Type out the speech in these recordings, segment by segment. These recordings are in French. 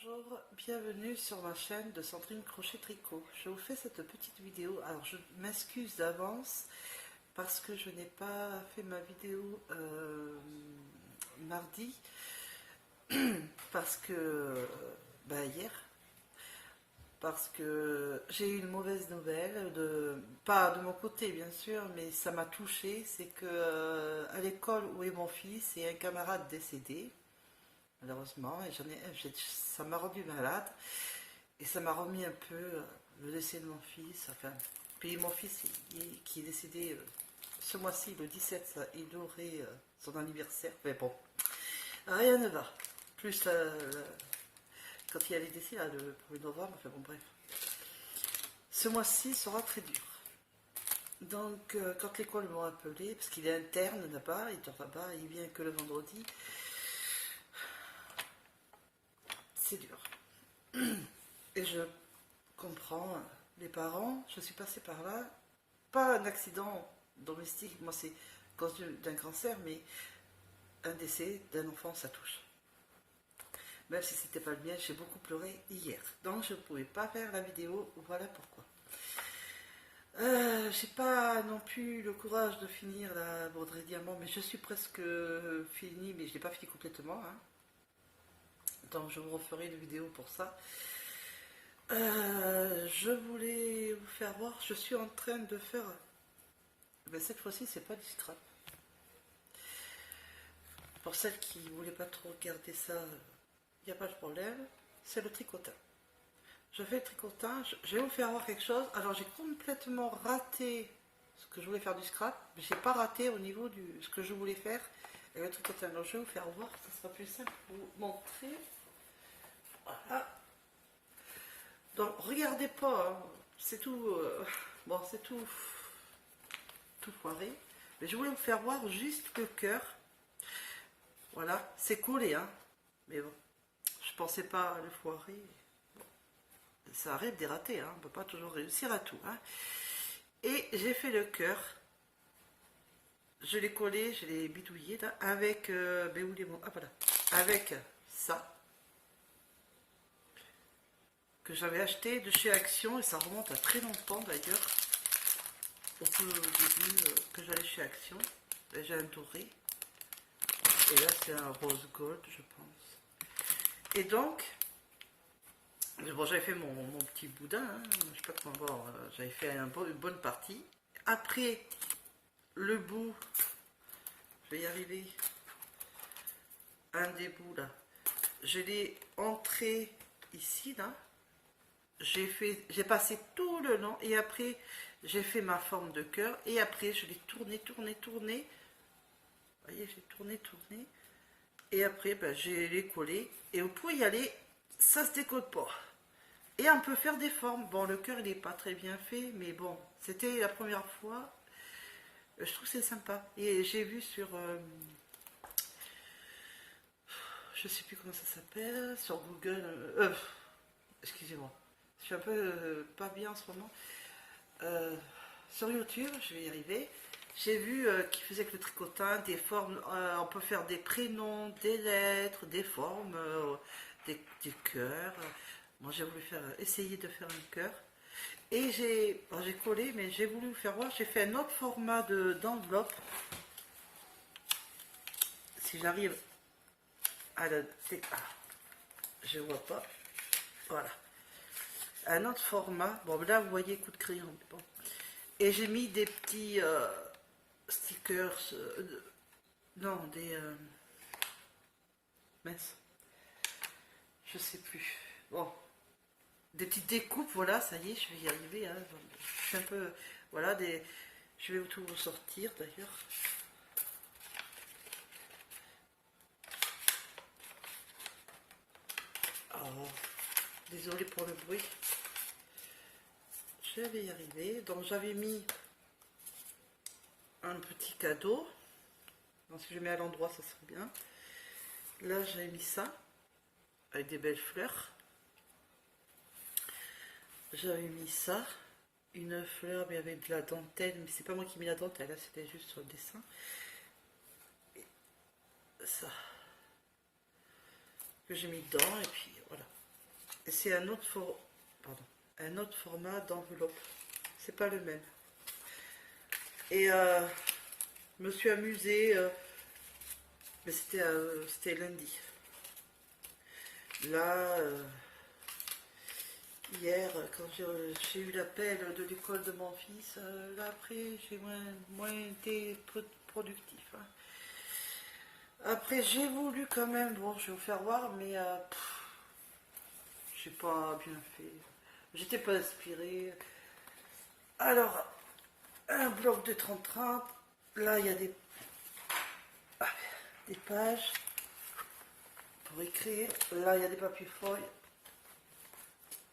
Bonjour, bienvenue sur ma chaîne de Sandrine Crochet Tricot. Je vous fais cette petite vidéo. Alors je m'excuse d'avance parce que je n'ai pas fait ma vidéo mardi parce que hier parce que j'ai eu une mauvaise nouvelle, pas de mon côté bien sûr, mais ça m'a touchée. C'est que à l'école où est mon fils, il y a un camarade décédé. Malheureusement, et ça m'a rendu malade et ça m'a remis un peu le décès de mon fils. Enfin, puis mon fils qui est décédé ce mois-ci, le 17, il aurait son anniversaire. Mais bon, rien ne va. Plus quand il y a les décès, là, le 1er novembre, enfin bon, bref. Ce mois-ci sera très dur. Donc, quand l'école m'a appelé, parce qu'il est interne là-bas, il dort là-bas, il vient que le vendredi. C'est dur. Et je comprends les parents, je suis passée par là, pas un accident domestique, moi c'est à cause d'un cancer, mais un décès d'un enfant, ça touche. Même si c'était pas le mien, j'ai beaucoup pleuré hier. Donc je ne pouvais pas faire la vidéo, voilà pourquoi. J'ai pas non plus le courage de finir la broderie diamant, mais je suis presque finie, mais je l'ai pas fini complètement. Hein. Donc je vous referai une vidéo pour ça. Je voulais vous faire voir, je suis en train de faire, mais cette fois-ci c'est pas du scrap. Pour celles qui ne voulaient pas trop regarder ça, il n'y a pas de problème, c'est le tricotage. Je fais le tricotage, je vais vous faire voir quelque chose. Alors j'ai complètement raté ce que je voulais faire du scrap, mais j'ai pas raté au niveau de ce que je voulais faire avec le tricotage. Donc je vais vous faire voir, ça sera plus simple pour vous montrer. Voilà. Donc regardez pas, hein. C'est tout, bon c'est tout foiré. Mais je voulais vous faire voir juste le cœur. Voilà, c'est collé, hein. Mais bon, je pensais pas le foirer. Bon, ça arrive des ratés, hein. On peut pas toujours réussir à tout, hein. Et j'ai fait le cœur. Je l'ai collé, je l'ai bidouillé là, avec, où les mots, ah voilà, avec ça. Que j'avais acheté de chez Action et ça remonte à très longtemps d'ailleurs, au tout début que j'allais chez Action. J'ai un doré et là c'est un rose gold je pense. Et donc bon, j'avais fait mon petit boudin, hein, je sais pas comment voir, j'avais fait une bonne partie. Après le bout, je vais y arriver, un des bouts là, je l'ai entré ici là. J'ai passé tout le long et après j'ai fait ma forme de cœur et après je l'ai tourné. Vous voyez, j'ai tourné et après je l'ai collé et vous pouvez y aller, ça se décolle pas. Et on peut faire des formes. Bon, le cœur il n'est pas très bien fait, mais bon, c'était la première fois. Je trouve que c'est sympa. Et j'ai vu sur je sais plus comment ça s'appelle, sur Google, excusez-moi. Je suis un peu pas bien en ce moment. Sur YouTube, je vais y arriver. J'ai vu qu'ils faisaient avec le tricotin des formes. On peut faire des prénoms, des lettres, des formes, des cœurs. Moi, j'ai voulu essayer de faire un cœur. Et j'ai collé, mais j'ai voulu vous faire voir. J'ai fait un autre format d'enveloppe. Si j'arrive à la... Ah, je vois pas. Voilà. Un autre format. Bon, là, vous voyez, coup de crayon. Bon. Et j'ai mis des petits stickers. Non, des... mince. Je sais plus. Bon. Des petites découpes, voilà, ça y est, je vais y arriver. Hein. Je suis un peu... Voilà, des... Je vais tout ressortir, d'ailleurs. Oh, désolé pour le bruit. Je vais y arriver. Donc j'avais mis un petit cadeau. Donc si je mets à l'endroit, ça serait bien. Là, j'avais mis ça avec des belles fleurs. J'avais mis ça, une fleur, mais avec de la dentelle. Mais c'est pas moi qui mets la dentelle, là, c'était juste sur le dessin. Et ça que j'ai mis dedans et puis voilà. c'est un autre un autre format d'enveloppe. C'est pas le même. Et je me suis amusée, mais c'était lundi. Là, hier, quand j'ai eu l'appel de l'école de mon fils, là après, j'ai moins été productif. Hein. Après, j'ai voulu quand même, bon, je vais vous faire voir, mais j'ai pas bien fait. J'étais pas inspirée. Alors, un bloc de 30-30. Là, il y a des pages pour écrire. Là, il y a des papiers feuilles.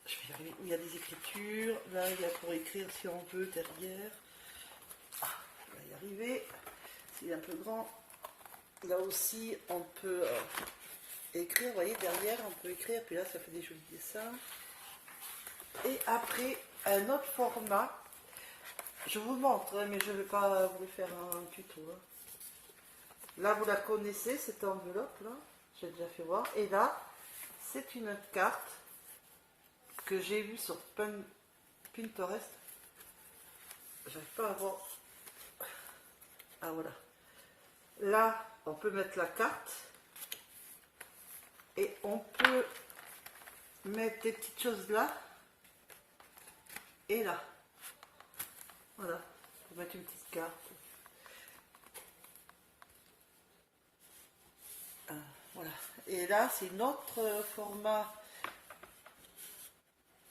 Je vais y arriver. Il y a des écritures. Là, il y a pour écrire si on veut derrière. Ah, je vais y arriver. C'est un peu grand. Là aussi, on peut écrire. Vous voyez, derrière, on peut écrire. Puis là, ça fait des jolis dessins. Et après, un autre format. Je vous montre, hein, mais je ne vais pas vous faire un tuto. Hein. Là, vous la connaissez, cette enveloppe, là. J'ai déjà fait voir. Et là, c'est une carte que j'ai vue sur Pinterest. J'arrive pas à voir. Ah, voilà. Là, on peut mettre la carte. Et on peut mettre des petites choses là. Et là. Voilà. Pour mettre une petite carte. Voilà. Et là, c'est notre format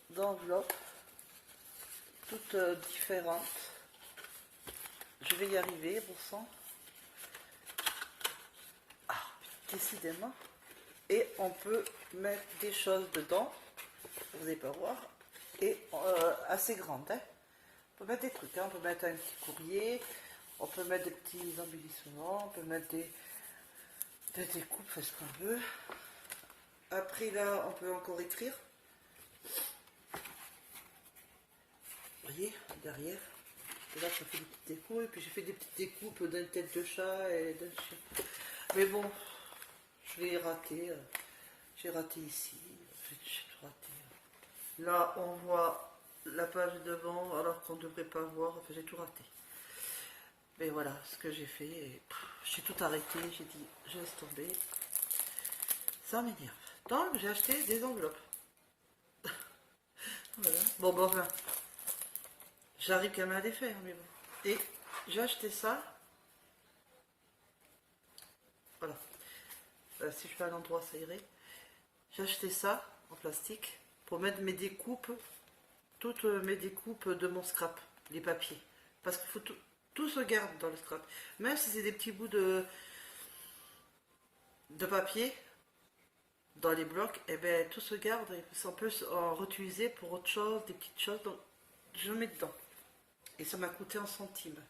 d'enveloppe, toute différente. Je vais y arriver, bon sang. Ah, décidément. Et on peut mettre des choses dedans, vous n'allez pas voir, et assez grande. Hein. On peut mettre des trucs, hein. On peut mettre un petit courrier, on peut mettre des petits embellissements, on peut mettre des découpes, fait ce qu'on veut. Après là, on peut encore écrire. Vous voyez, derrière. Et là, ça fait des petites découpes. Et puis j'ai fait des petites découpes d'une tête de chat et d'un chien. Mais bon, je l'ai raté. J'ai raté ici. J'ai tout raté. Là, on voit la page devant alors qu'on ne devrait pas voir. Enfin, j'ai tout raté. Mais voilà ce que j'ai fait. J'ai tout arrêté. J'ai dit, je laisse tomber. Ça m'énerve. Donc, j'ai acheté des enveloppes. Voilà. Bon, bon, enfin, j'arrive quand même à les faire, mais bon. Et j'ai acheté ça. Voilà. Si je fais à l'endroit, ça irait. J'ai acheté ça en plastique pour mettre mes découpes, toutes mes découpes de mon scrap, les papiers. Parce qu'il faut tout se garde dans le scrap. Même si c'est des petits bouts de papier dans les blocs, et ben tout se garde. On peut en réutiliser pour autre chose, des petites choses. Donc je mets dedans. Et ça m'a coûté en centimes.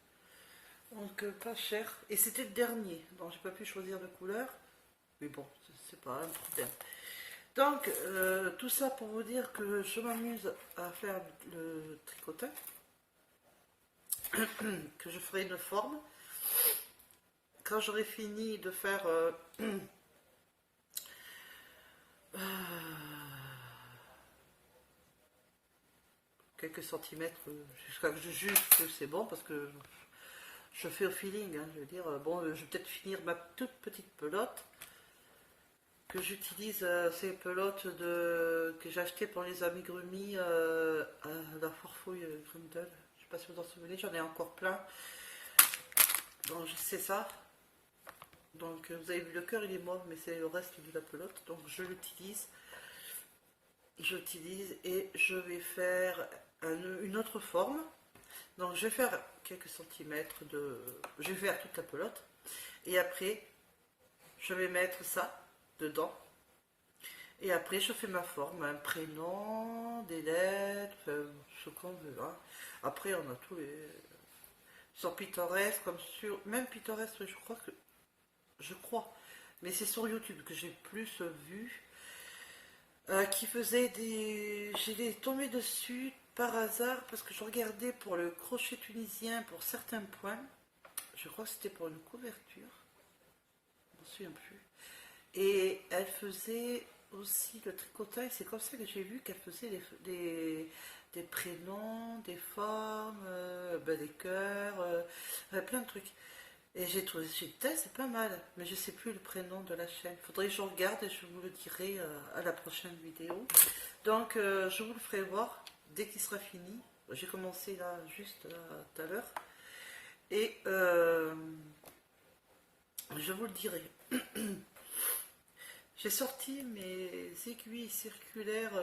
Donc pas cher. Et c'était le dernier. Donc j'ai pas pu choisir de couleur. Mais bon, c'est pas un problème. Donc tout ça pour vous dire que je m'amuse à faire le tricotage. Que je ferai une forme. Quand j'aurai fini de faire quelques centimètres jusqu'à que je juge que c'est bon, parce que je fais au feeling, hein, je veux dire, bon, je vais peut-être finir ma toute petite pelote, que j'utilise ces pelotes que j'ai achetées pour les amigurumis à la Forfouille Grundle. Je sais pas si vous en souvenez, j'en ai encore plein. Donc c'est ça. Donc vous avez vu, le cœur il est mort, mais c'est le reste de la pelote. Donc je l'utilise. J'utilise et je vais faire une autre forme. Donc je vais faire quelques centimètres de... Je vais faire toute la pelote. Et après, je vais mettre ça dedans. Et après, je fais ma forme, un prénom, des lettres, ce qu'on veut. Hein. Après, on a tous les... Sur Pinterest, comme sur... Même Pinterest, je crois que... Je crois. Mais c'est sur YouTube que j'ai plus vu. Qui faisait des... J'ai tombé dessus par hasard parce que je regardais pour le crochet tunisien pour certains points. Je crois que c'était pour une couverture. Je ne me souviens plus. Et elle faisait aussi le tricotage, c'est comme ça que j'ai vu qu'elle faisait des prénoms, des formes, ben, des cœurs, plein de trucs. Et j'ai trouvé, j'ai dit, putain, c'est pas mal, mais je sais plus le prénom de la chaîne. Faudrait que je regarde et je vous le dirai à la prochaine vidéo. Donc, je vous le ferai voir dès qu'il sera fini. J'ai commencé là, juste là, tout à l'heure. Et je vous le dirai. J'ai sorti mes aiguilles circulaires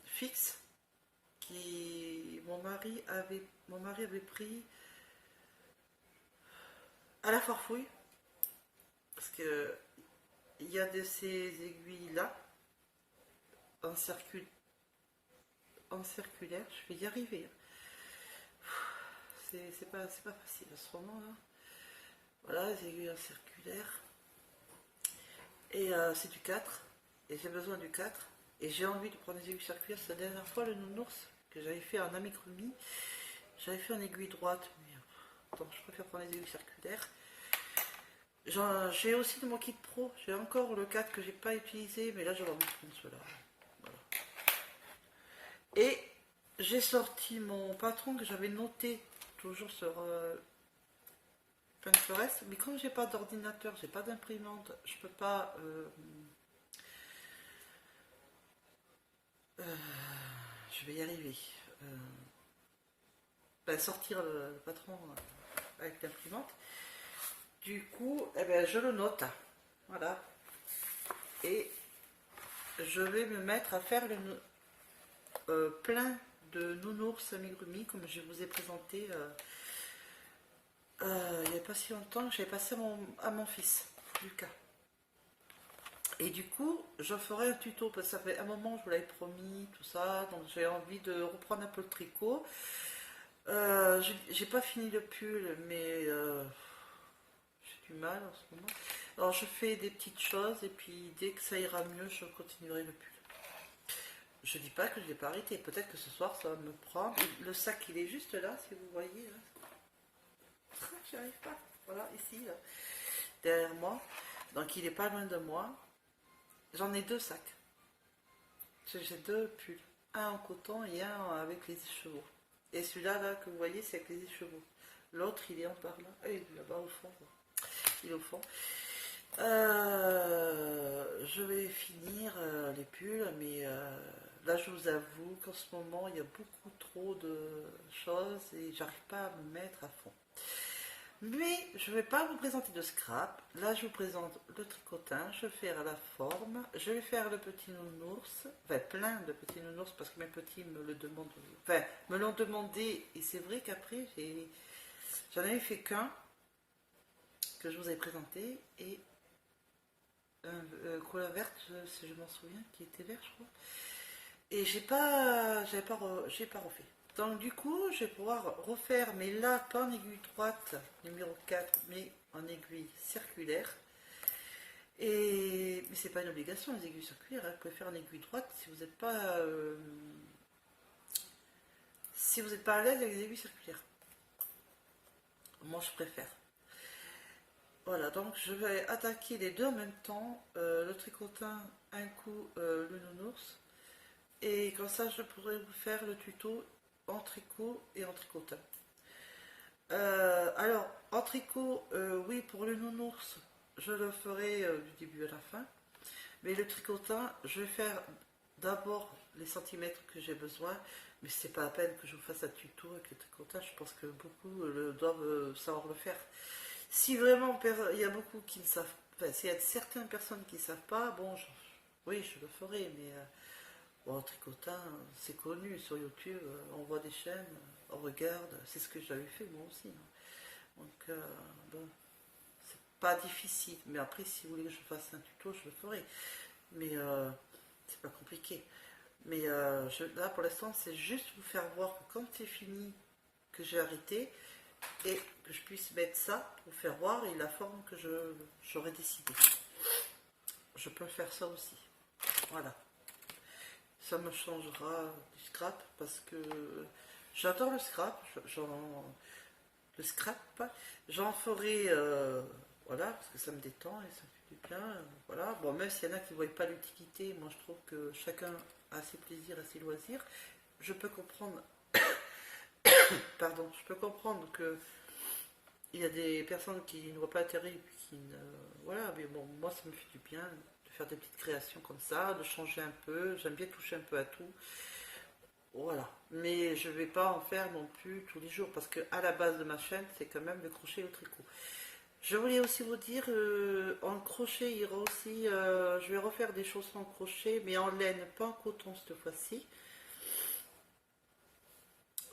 fixes qui mon mari avait pris à la farfouille parce que il y a de ces aiguilles là en circulaire. Je vais y arriver. C'est pas facile à ce moment là. Voilà les aiguilles en circulaire. Et c'est du 4. Et j'ai besoin du 4. Et j'ai envie de prendre des aiguilles circulaires. C'est la dernière fois, le nounours que j'avais fait en amicromie. J'avais fait en aiguille droite. Mais attends, je préfère prendre des aiguilles circulaires. J'ai aussi de mon kit pro. J'ai encore le 4 que j'ai pas utilisé. Mais là, j'aurais envie de prendre cela. Voilà. Et j'ai sorti mon patron que j'avais noté toujours sur Pinterest. Mais comme j'ai pas d'ordinateur, j'ai pas d'imprimante, je peux pas... je vais y arriver. Ben, sortir le patron avec l'imprimante. Du coup, eh ben, je le note. Voilà. Et je vais me mettre à faire plein de nounours amigurumi comme je vous ai présenté il n'y a pas si longtemps que j'avais passé à mon fils, Lucas. Et du coup, je ferai un tuto parce que ça fait un moment que je vous l'avais promis, tout ça, donc j'ai envie de reprendre un peu le tricot. J'ai pas fini le pull, mais j'ai du mal en ce moment. Alors je fais des petites choses et puis dès que ça ira mieux, je continuerai le pull. Je dis pas que je l'ai pas arrêté, peut-être que ce soir ça va me prendre. Le sac il est juste là, si vous voyez. Là. J'y arrive pas. Voilà, ici, là, derrière moi. Donc il est pas loin de moi. J'en ai 2 sacs. J'ai 2 pulls. Un en coton et un avec les écheveaux. Et celui-là, là, que vous voyez, c'est avec les écheveaux. L'autre, il est en par là. Il est là-bas au fond. Il est au fond. Je vais finir les pulls, mais là, je vous avoue qu'en ce moment, il y a beaucoup trop de choses et j'arrive pas à me mettre à fond. Mais je ne vais pas vous présenter de scrap. Là, je vous présente le tricotin. Je vais faire la forme. Je vais faire le petit nounours. Enfin, plein de petits nounours parce que mes petits me le demandent. Enfin, me l'ont demandé. Et c'est vrai qu'après, j'en avais fait qu'un que je vous ai présenté. Et un couleur verte, si je m'en souviens, qui était vert, je crois. Et j'ai pas refait. Donc du coup, je vais pouvoir refaire, mais là, pas en aiguille droite, numéro 4, mais en aiguille circulaire. Mais c'est pas une obligation, les aiguilles circulaires, hein. Vous pouvez faire en aiguille droite si vous n'êtes pas... si vous n'êtes pas à l'aise avec les aiguilles circulaires. Moi, je préfère. Voilà, donc je vais attaquer les deux en même temps. Le tricotin, un coup, le nounours. Et comme ça, je pourrai vous faire le tuto en tricot et en tricotin. Alors, en tricot, oui, pour le nounours, je le ferai du début à la fin. Mais le tricotin, je vais faire d'abord les centimètres que j'ai besoin. Mais c'est pas à peine que je vous fasse un tuto avec le tricotin. Je pense que beaucoup doivent savoir le faire. Si vraiment il y a beaucoup qui ne savent pas, s'il y a certaines personnes qui ne savent pas, bon, oui, je le ferai, mais... bon, tricotin, c'est connu sur YouTube, on voit des chaînes, on regarde, c'est ce que j'avais fait moi aussi. Hein. Donc, bon, c'est pas difficile, mais après, si vous voulez que je fasse un tuto, je le ferai. Mais c'est pas compliqué. Mais là, pour l'instant, c'est juste vous faire voir que quand c'est fini, que j'ai arrêté, et que je puisse mettre ça pour faire voir et la forme que j'aurais décidé. Je peux faire ça aussi. Voilà. Ça me changera du scrap parce que j'adore le scrap. Le scrap, j'en ferai Voilà, parce que ça me détend et ça me fait du bien. Voilà. Bon, même s'il y en a qui ne voient pas l'utilité, moi je trouve que chacun a ses plaisirs et ses loisirs. Je peux comprendre, pardon, je peux comprendre que il y a des personnes qui ne voient pas l'intérêt et puis qui ne. Voilà, mais bon, moi ça me fait du bien de faire des petites créations comme ça, de changer un peu. J'aime bien toucher un peu à tout. Voilà. Mais je ne vais pas en faire non plus tous les jours parce que à la base de ma chaîne, c'est quand même le crochet et le tricot. Je voulais aussi vous dire, en crochet, il y aura aussi, je vais refaire des chaussons en crochet, mais en laine, pas en coton cette fois-ci.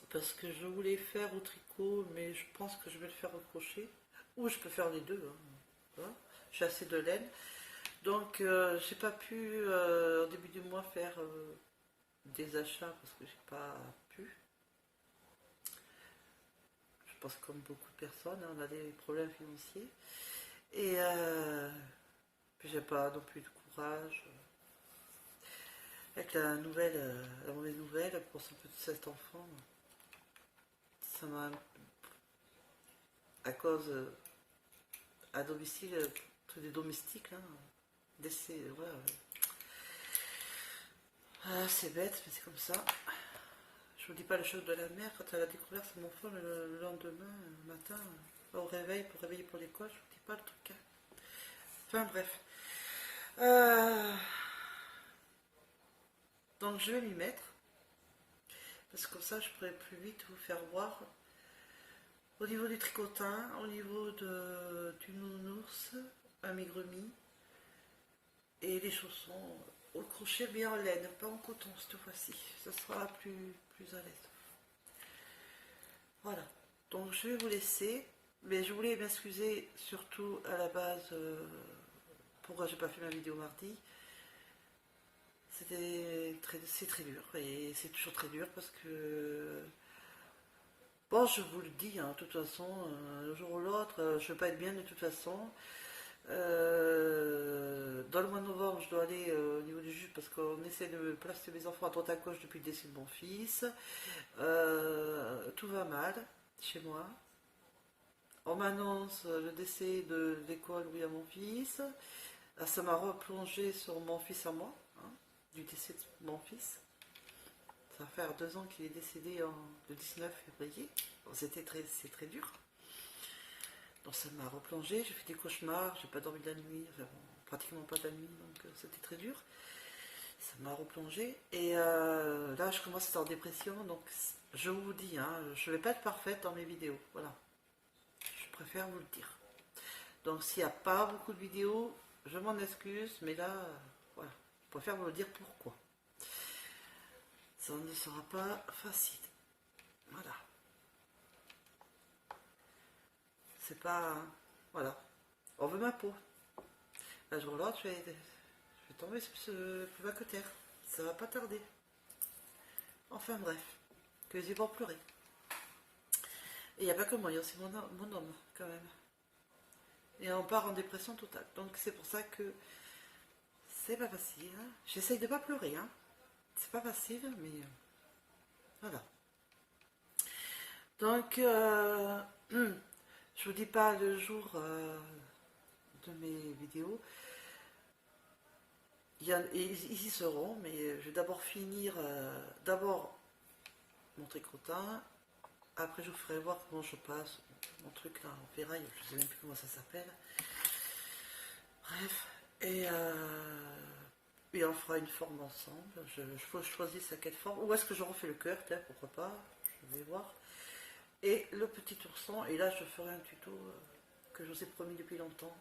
Parce que je voulais faire au tricot, mais je pense que je vais le faire au crochet. Ou je peux faire les deux, hein. Voilà. J'ai assez de laine. Donc, j'ai pas pu, au début du mois, faire des achats parce que j'ai pas pu. Je pense comme beaucoup de personnes, hein, on a des problèmes financiers. Et puis j'ai pas non plus de courage. Avec la mauvaise nouvelle pour ce petit cet enfant, ça m'a, à cause, à domicile, tous des domestiques, là, décès, ouais, ouais. Ah, c'est bête, mais c'est comme ça. Je vous dis pas le choc de la mère quand elle a découvert son enfant le lendemain, le matin, au réveil, pour réveiller pour l'école, je vous dis pas le truc, hein. Enfin bref. Euh, donc je vais m'y mettre, parce que comme ça je pourrai plus vite vous faire voir. Au niveau du tricotin, au niveau du nounours, amigurumi et les chaussons au crochet mais en laine, pas en coton cette fois-ci. Ça sera plus à l'aise. Voilà. Donc je vais vous laisser. Mais je voulais m'excuser surtout à la base pourquoi j'ai pas fait ma vidéo mardi. C'est très dur et c'est toujours très dur parce que bon, je vous le dis, hein, de toute façon, un jour ou l'autre, je ne vais pas être bien de toute façon. Dans le mois de novembre, je dois aller au niveau du juge parce qu'on essaie de placer mes enfants à droite à gauche depuis le décès de mon fils. Tout va mal chez moi. On m'annonce le décès de l'école où il y a mon fils. Ça m'a replongé sur mon fils à moi, hein, du décès de mon fils. Ça va faire 2 ans qu'il est décédé le 19 février. Bon, c'est très dur. Donc ça m'a replongé, j'ai fait des cauchemars, j'ai pas dormi de la nuit, enfin, bon, pratiquement pas de la nuit, donc c'était très dur. Ça m'a replongé. Et là, je commence à être en dépression, donc je vous dis, hein, je vais pas être parfaite dans mes vidéos. Voilà. Je préfère vous le dire. Donc s'il n'y a pas beaucoup de vidéos, je m'en excuse, mais là, voilà. Je préfère vous le dire pourquoi. Ça ne sera pas facile. Voilà. C'est pas. Voilà. On veut ma peau. Un jour ou l'autre, je vais tomber sur ce plus bas que terre. Ça va pas tarder. Enfin bref. Que les yeux vont pleurer. Et il n'y a pas que moi, il y a aussi mon homme, quand même. Et on part en dépression totale. Donc c'est pour ça que c'est pas facile, hein. J'essaye de pas pleurer, hein. C'est pas facile, mais voilà. Donc, je vous dis pas le jour de mes vidéos. Ils y seront, mais je vais d'abord finir, d'abord mon tricotin. Après, je vous ferai voir comment je passe mon truc là en ferraille. Je sais même plus comment ça s'appelle. Bref, et on fera une forme ensemble. Je choisisse à quelle forme. Ou est-ce que je refais le cœur, pourquoi pas. Je vais voir. Et le petit ourson. Et là, je ferai un tuto que je vous ai promis depuis longtemps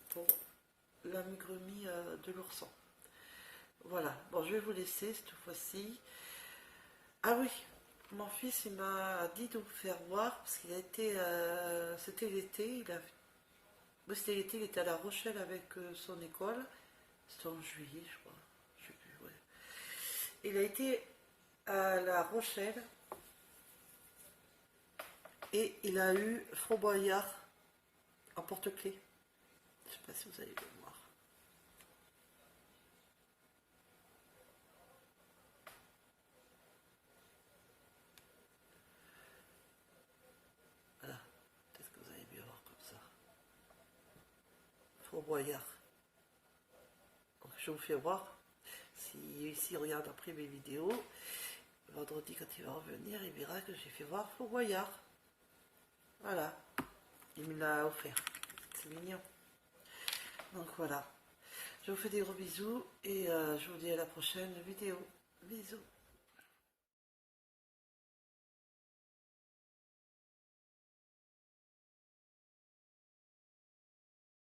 pour l'amigurumi de l'ourson. Voilà. Bon, je vais vous laisser cette fois-ci. Ah oui, mon fils, il m'a dit de vous faire voir parce qu'il a été, c'était l'été, c'était l'été, il était à La Rochelle avec son école. C'était en juillet, je crois. Je sais plus, ouais. Il a été à La Rochelle et il a eu Fort Boyard en porte-clés. Je sais pas si vous allez le voir. Voilà. Peut-être que vous allez mieux voir comme ça. Fort Boyard. Donc, je vous fais voir. S'il regarde après mes vidéos, vendredi quand il va revenir, il verra que j'ai fait voir Fort Boyard. Voilà. Il me l'a offert. C'est mignon. Donc voilà. Je vous fais des gros bisous et je vous dis à la prochaine vidéo. Bisous.